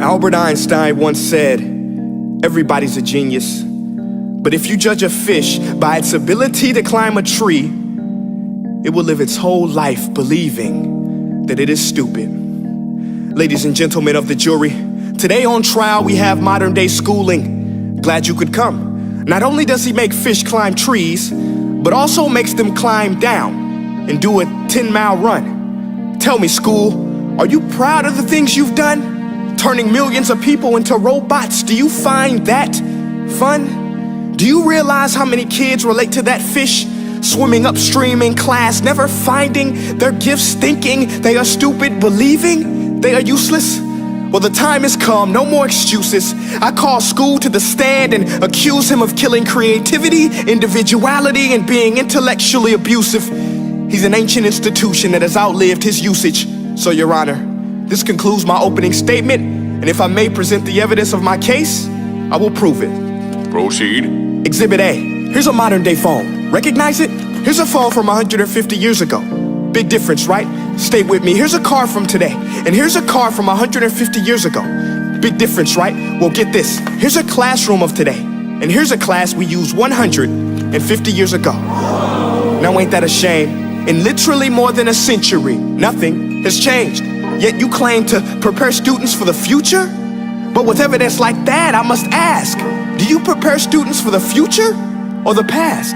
Albert Einstein once said, everybody's a genius, but if you judge a fish by its ability to climb a tree, it will live its whole life believing that it is stupid. Ladies and gentlemen of the jury, today on trial we have modern day schooling. Glad you could come. Not only does he make fish climb trees, but also makes them climb down and do a 10-mile run. Tell me, school, are you proud of the things you've done? Turning millions of people into robots, do you find that fun? Do you realize how many kids relate to that fish? Swimming upstream in class, never finding their gifts, thinking they are stupid, believing they are useless? Well, the time has come, no more excuses. I call school to the stand and accuse him of killing creativity, individuality, and being intellectually abusive. He's an ancient institution that has outlived his usage. So, Your Honor, this concludes my opening statement, and if I may present the evidence of my case, I will prove it. Proceed. Exhibit A. Here's a modern day phone. Recognize it? Here's a phone from 150 years ago. Big difference, right? Stay with me. Here's a car from today, and here's a car from 150 years ago. Big difference, right? Well, get this. Here's a classroom of today, and here's a class we used 150 years ago. Now ain't that a shame? In literally more than a century, nothing has changed. Yet you claim to prepare students for the future? But with evidence like that, I must ask, do you prepare students for the future or the past?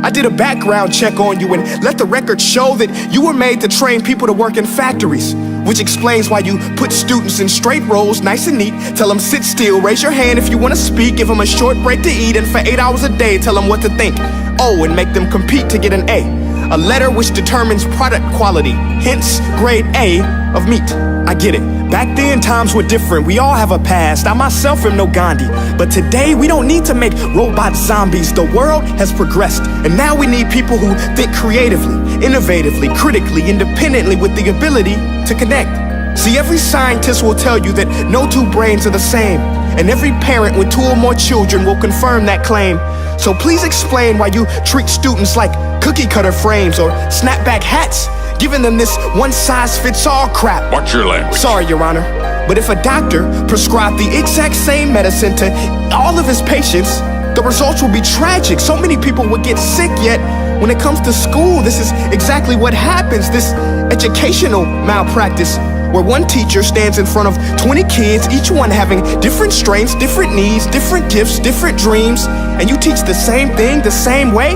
I did a background check on you and let the record show that you were made to train people to work in factories, which explains why you put students in straight rows, nice and neat, tell them sit still, raise your hand if you want to speak, give them a short break to eat, and for 8 hours a day, tell them what to think. Oh, and make them compete to get an A letter which determines product quality, hence grade A of meat. I get it. Back then, times were different. We all have a past. I myself am no Gandhi. But today, we don't need to make robot zombies. The world has progressed, and now we need people who think creatively, innovatively, critically, independently, with the ability to connect. See, every scientist will tell you that no two brains are the same, and every parent with 2 or more children will confirm that claim. So please explain why you treat students like cookie cutter frames or snapback hats, giving them this one-size-fits-all crap. Watch your language. Sorry, Your Honor, but if a doctor prescribed the exact same medicine to all of his patients, the results will be tragic. So many people would get sick, yet when it comes to school, this is exactly what happens, this educational malpractice, where one teacher stands in front of 20 kids, each one having different strengths, different needs, different gifts, different dreams, and you teach the same thing the same way?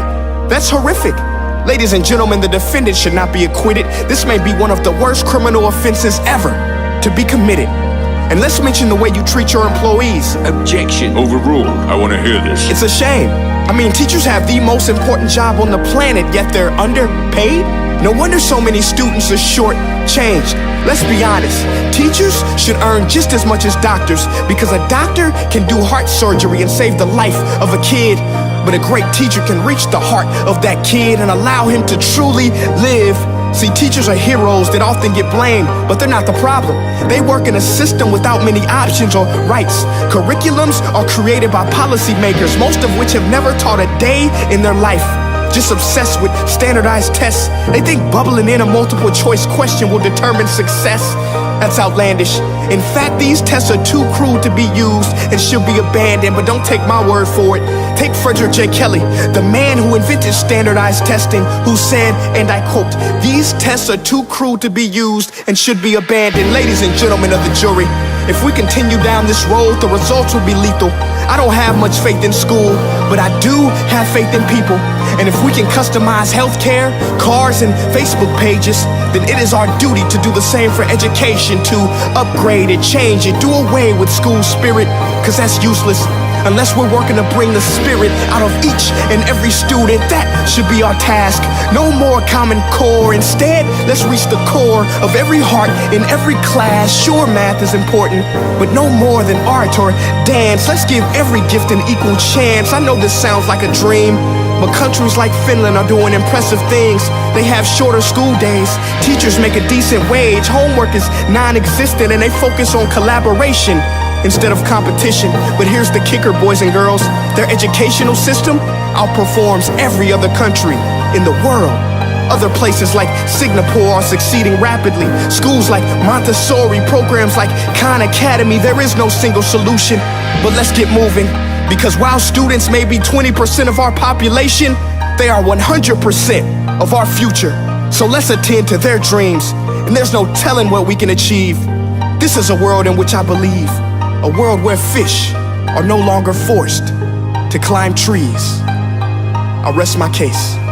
That's horrific. Ladies and gentlemen, the defendant should not be acquitted. This may be one of the worst criminal offenses ever to be committed. And let's mention the way you treat your employees. Objection. Overruled. I want to hear this. It's a shame. I mean, teachers have the most important job on the planet, yet they're underpaid? No wonder so many students are short-changed. Let's be honest, teachers should earn just as much as doctors, because a doctor can do heart surgery and save the life of a kid, but a great teacher can reach the heart of that kid and allow him to truly live. See, teachers are heroes that often get blamed, but they're not the problem. They work in a system without many options or rights. Curriculums are created by policymakers, most of which have never taught a day in their life. Just obsessed with standardized tests. They think bubbling in a multiple choice question will determine success. That's outlandish. In fact, these tests are too crude to be used and should be abandoned, but don't take my word for it. Take Frederick J. Kelly, the man who invented standardized testing, who said, and I quote, "These tests are too crude to be used and should be abandoned." Ladies and gentlemen of the jury, if we continue down this road, the results will be lethal. I don't have much faith in school, but I do have faith in people. And if we can customize healthcare, cars, and Facebook pages, then it is our duty to do the same for education, to upgrade it, change it, do away with school spirit, because that's useless. Unless we're working to bring the spirit out of each and every student, that should be our task. No more Common Core. Instead, let's reach the core of every heart in every class. Sure, math is important, but no more than art or dance. Let's give every gift an equal chance. I know this sounds like a dream, but countries like Finland are doing impressive things. They have shorter school days, teachers make a decent wage, homework is non-existent, and they focus on collaboration instead of competition. But here's the kicker, boys and girls. Their educational system outperforms every other country in the world. Other places like Singapore are succeeding rapidly. Schools like Montessori, programs like Khan Academy. There is no single solution, but let's get moving. Because while students may be 20% of our population, they are 100% of our future. So let's attend to their dreams, and there's no telling what we can achieve. This is a world in which I believe, a world where fish are no longer forced to climb trees. I rest my case.